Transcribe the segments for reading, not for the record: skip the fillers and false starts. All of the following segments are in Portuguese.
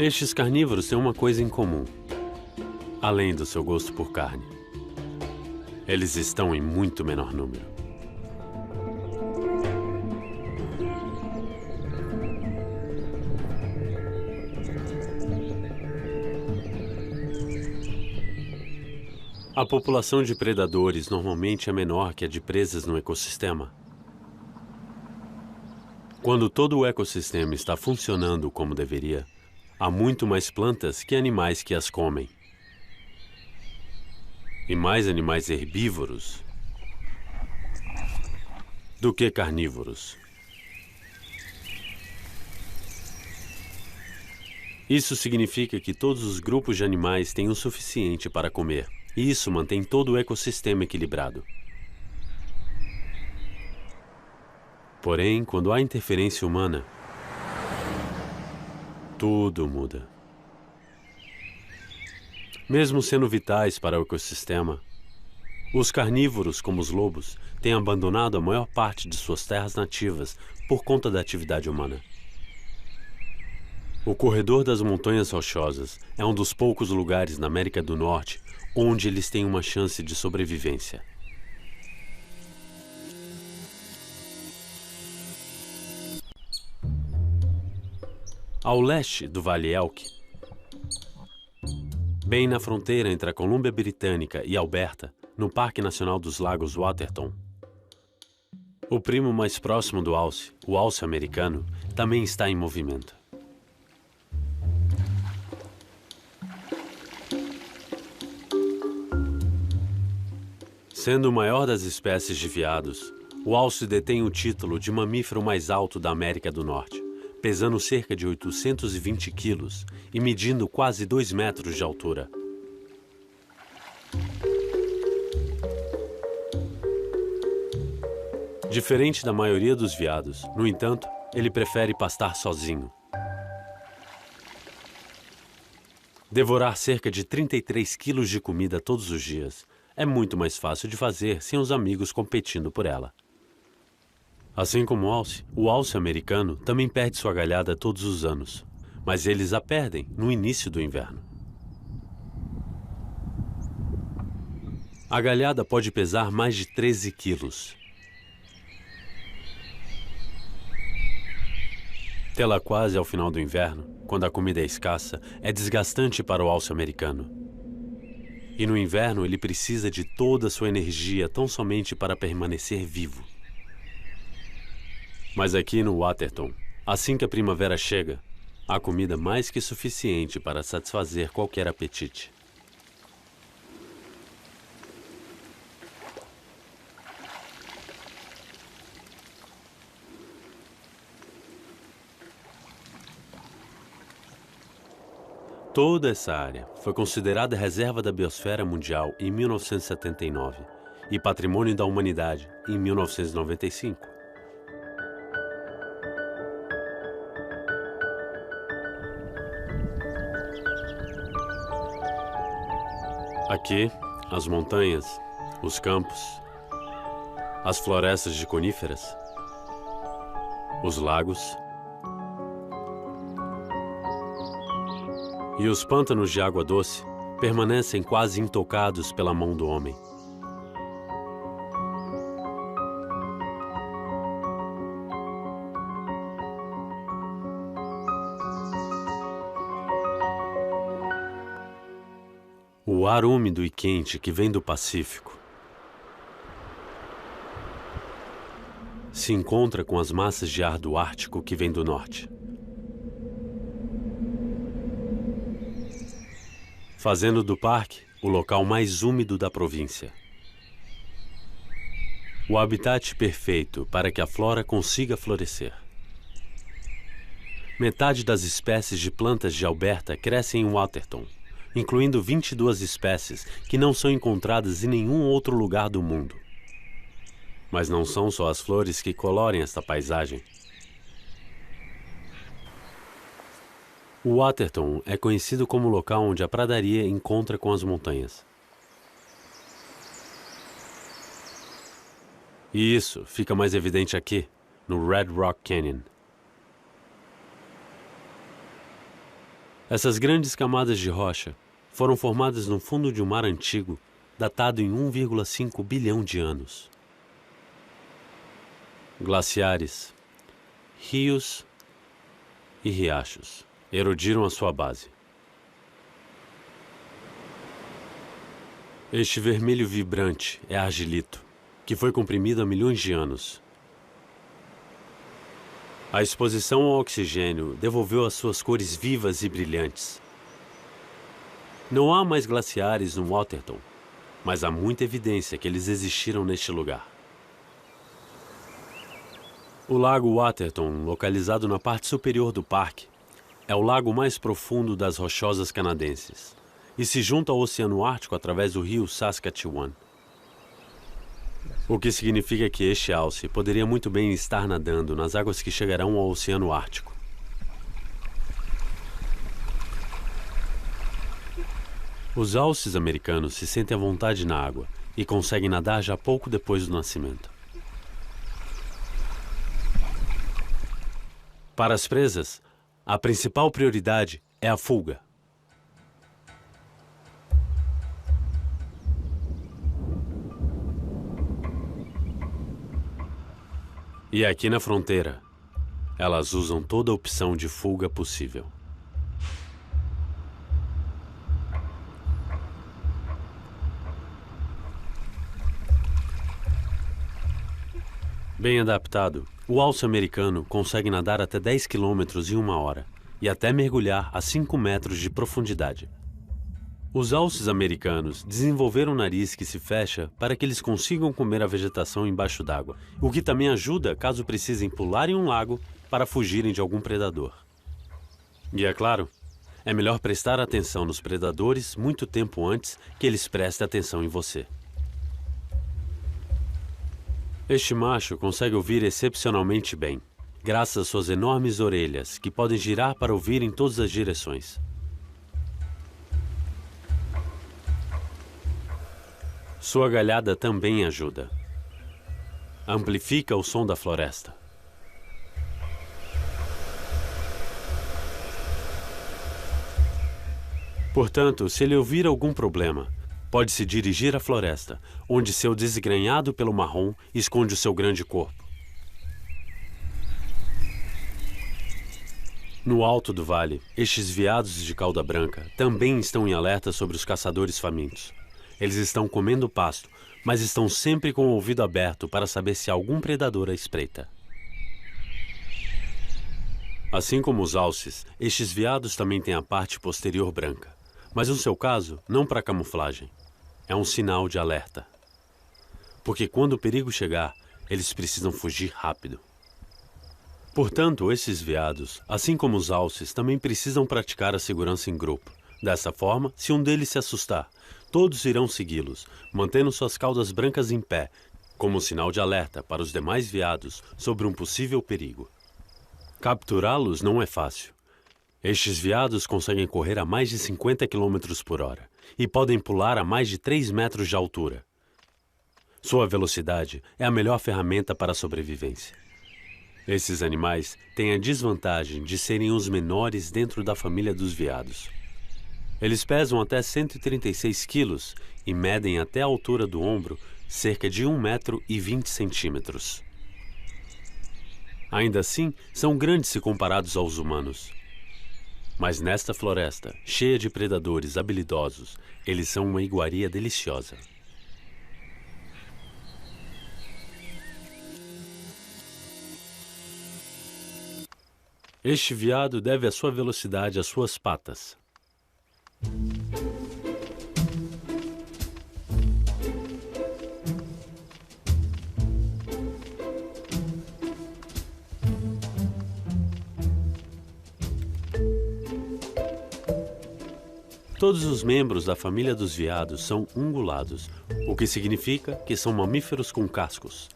Estes carnívoros têm uma coisa em comum, além do seu gosto por carne. Eles estão em muito menor número. A população de predadores normalmente é menor que a de presas no ecossistema. Quando todo o ecossistema está funcionando como deveria, há muito mais plantas que animais que as comem. E mais animais herbívoros do que carnívoros. Isso significa que todos os grupos de animais têm o suficiente para comer, e isso mantém todo o ecossistema equilibrado. Porém, quando há interferência humana, tudo muda. Mesmo sendo vitais para o ecossistema, os carnívoros, como os lobos, têm abandonado a maior parte de suas terras nativas por conta da atividade humana. O corredor das Montanhas Rochosas é um dos poucos lugares na América do Norte onde eles têm uma chance de sobrevivência. Ao leste do Vale Elk, bem na fronteira entre a Colômbia Britânica e Alberta, no Parque Nacional dos Lagos Waterton, o primo mais próximo do alce, o alce americano, também está em movimento. Sendo o maior das espécies de veados, o alce detém o título de mamífero mais alto da América do Norte, pesando cerca de 820 quilos e medindo quase 2 metros de altura. Diferente da maioria dos veados, no entanto, ele prefere pastar sozinho. Devorar cerca de 33 quilos de comida todos os dias é muito mais fácil de fazer sem os amigos competindo por ela. Assim como o alce americano também perde sua galhada todos os anos, mas eles a perdem no início do inverno. A galhada pode pesar mais de 13 quilos. Tê-la quase ao final do inverno, quando a comida é escassa, é desgastante para o alce americano. E no inverno ele precisa de toda a sua energia tão somente para permanecer vivo. Mas aqui no Waterton, assim que a primavera chega, há comida mais que suficiente para satisfazer qualquer apetite. Toda essa área foi considerada reserva da Biosfera Mundial em 1979 e Patrimônio da Humanidade em 1995. Aqui, as montanhas, os campos, as florestas de coníferas, os lagos e os pântanos de água doce permanecem quase intocados pela mão do homem. O ar úmido e quente que vem do Pacífico se encontra com as massas de ar do Ártico que vem do norte, fazendo do parque o local mais úmido da província. O habitat perfeito para que a flora consiga florescer. Metade das espécies de plantas de Alberta crescem em Waterton, incluindo 22 espécies que não são encontradas em nenhum outro lugar do mundo. Mas não são só as flores que colorem esta paisagem. O Waterton é conhecido como o local onde a pradaria encontra com as montanhas. E isso fica mais evidente aqui, no Red Rock Canyon. Essas grandes camadas de rocha foram formadas no fundo de um mar antigo, datado em 1,5 bilhão de anos. Glaciares, rios e riachos erodiram a sua base. Este vermelho vibrante é argilito, que foi comprimido há milhões de anos. A exposição ao oxigênio devolveu as suas cores vivas e brilhantes. Não há mais glaciares no Waterton, mas há muita evidência que eles existiram neste lugar. O Lago Waterton, localizado na parte superior do parque, é o lago mais profundo das Rochosas Canadenses e se junta ao Oceano Ártico através do rio Saskatchewan. O que significa que este alce poderia muito bem estar nadando nas águas que chegarão ao Oceano Ártico. Os alces americanos se sentem à vontade na água e conseguem nadar já pouco depois do nascimento. Para as presas, a principal prioridade é a fuga. E aqui na fronteira, elas usam toda a opção de fuga possível. Bem adaptado, o alce americano consegue nadar até 10 quilômetros em 1 hora e até mergulhar a 5 metros de profundidade. Os alces americanos desenvolveram um nariz que se fecha para que eles consigam comer a vegetação embaixo d'água, o que também ajuda caso precisem pular em um lago para fugirem de algum predador. E é claro, é melhor prestar atenção nos predadores muito tempo antes que eles prestem atenção em você. Este macho consegue ouvir excepcionalmente bem, graças às suas enormes orelhas que podem girar para ouvir em todas as direções. Sua galhada também ajuda. Amplifica o som da floresta. Portanto, se ele ouvir algum problema, pode se dirigir à floresta, onde seu desgrenhado pelo marrom esconde o seu grande corpo. No alto do vale, estes veados de cauda branca também estão em alerta sobre os caçadores famintos. Eles estão comendo pasto, mas estão sempre com o ouvido aberto para saber se há algum predador à espreita. Assim como os alces, estes veados também têm a parte posterior branca, mas no seu caso, não para camuflagem. É um sinal de alerta. Porque quando o perigo chegar, eles precisam fugir rápido. Portanto, esses veados, assim como os alces, também precisam praticar a segurança em grupo. Dessa forma, se um deles se assustar, todos irão segui-los, mantendo suas caudas brancas em pé, como sinal de alerta para os demais veados sobre um possível perigo. Capturá-los não é fácil. Estes veados conseguem correr a mais de 50 km por hora e podem pular a mais de 3 metros de altura. Sua velocidade é a melhor ferramenta para a sobrevivência. Esses animais têm a desvantagem de serem os menores dentro da família dos veados. Eles pesam até 136 quilos e medem até a altura do ombro cerca de 1,20 m. Ainda assim, são grandes se comparados aos humanos. Mas nesta floresta, cheia de predadores habilidosos, eles são uma iguaria deliciosa. Este veado deve a sua velocidade às suas patas. Todos os membros da família dos veados são ungulados, o que significa que são mamíferos com cascos.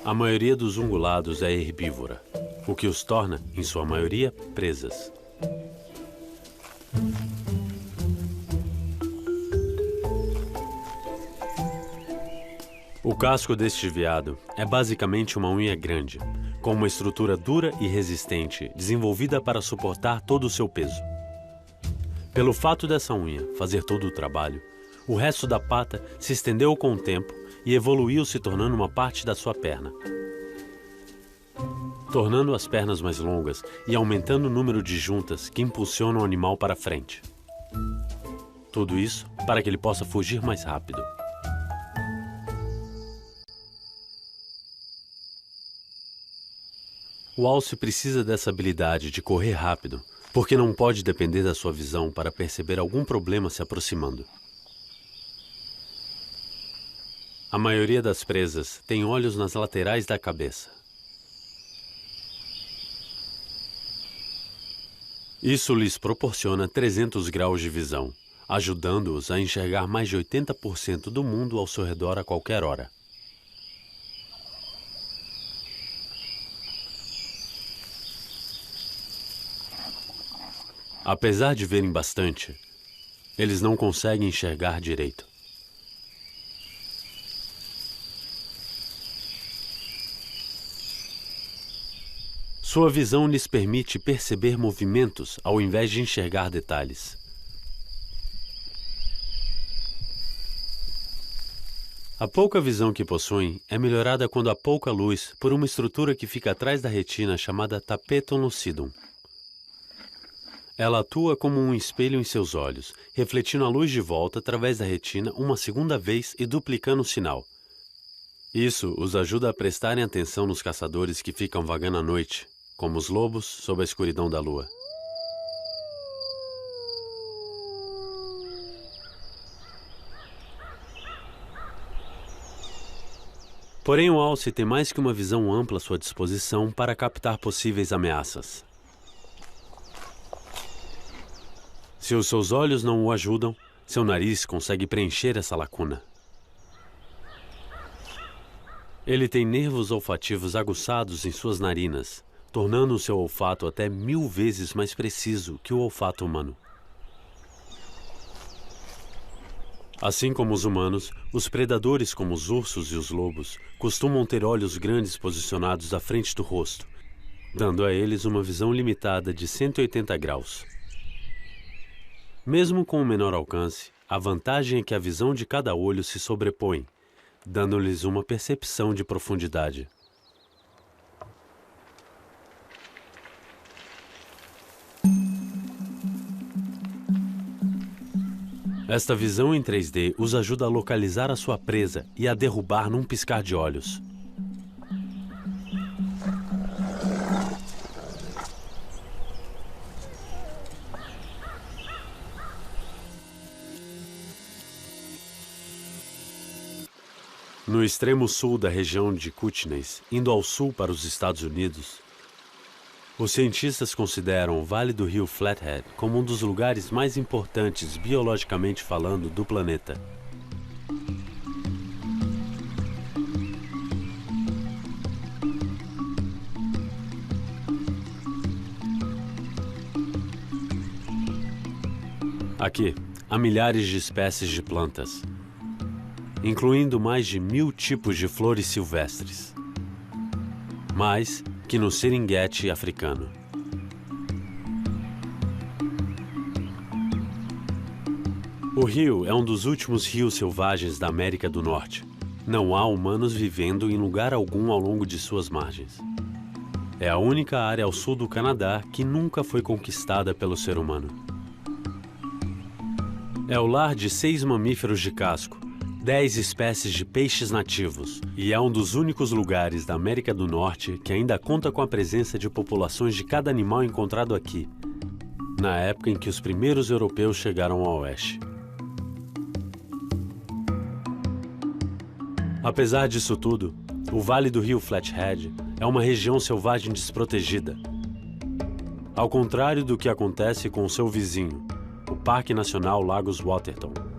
A maioria dos ungulados é herbívora, o que os torna, em sua maioria, presas. O casco deste veado é basicamente uma unha grande, com uma estrutura dura e resistente, desenvolvida para suportar todo o seu peso. Pelo fato dessa unha fazer todo o trabalho, o resto da pata se estendeu com o tempo e evoluiu se tornando uma parte da sua perna, tornando as pernas mais longas e aumentando o número de juntas que impulsionam o animal para frente. Tudo isso para que ele possa fugir mais rápido. O alce precisa dessa habilidade de correr rápido, porque não pode depender da sua visão para perceber algum problema se aproximando. A maioria das presas tem olhos nas laterais da cabeça. Isso lhes proporciona 300 graus de visão, ajudando-os a enxergar mais de 80% do mundo ao seu redor a qualquer hora. Apesar de verem bastante, eles não conseguem enxergar direito. Sua visão lhes permite perceber movimentos ao invés de enxergar detalhes. A pouca visão que possuem é melhorada quando há pouca luz por uma estrutura que fica atrás da retina chamada tapetum lucidum. Ela atua como um espelho em seus olhos, refletindo a luz de volta através da retina uma segunda vez e duplicando o sinal. Isso os ajuda a prestarem atenção nos caçadores que ficam vagando à noite, como os lobos sob a escuridão da lua. Porém, o alce tem mais que uma visão ampla à sua disposição para captar possíveis ameaças. Se os seus olhos não o ajudam, seu nariz consegue preencher essa lacuna. Ele tem nervos olfativos aguçados em suas narinas, tornando o seu olfato até 1000 vezes mais preciso que o olfato humano. Assim como os humanos, os predadores como os ursos e os lobos costumam ter olhos grandes posicionados à frente do rosto, dando a eles uma visão limitada de 180 graus. Mesmo com o menor alcance, a vantagem é que a visão de cada olho se sobrepõe, dando-lhes uma percepção de profundidade. Esta visão em 3D os ajuda a localizar a sua presa e a derrubar num piscar de olhos. No extremo sul da região de Kootenay, indo ao sul para os Estados Unidos, os cientistas consideram o Vale do Rio Flathead como um dos lugares mais importantes biologicamente falando do planeta. Aqui, há milhares de espécies de plantas, incluindo mais de 1000 tipos de flores silvestres, mais que no Serengeti africano. O rio é um dos últimos rios selvagens da América do Norte. Não há humanos vivendo em lugar algum ao longo de suas margens. É a única área ao sul do Canadá que nunca foi conquistada pelo ser humano. É o lar de 6 mamíferos de casco, 10 espécies de peixes nativos e é um dos únicos lugares da América do Norte que ainda conta com a presença de populações de cada animal encontrado aqui, na época em que os primeiros europeus chegaram ao oeste. Apesar disso tudo, o Vale do Rio Flathead é uma região selvagem desprotegida. Ao contrário do que acontece com o seu vizinho, o Parque Nacional Lagos Waterton.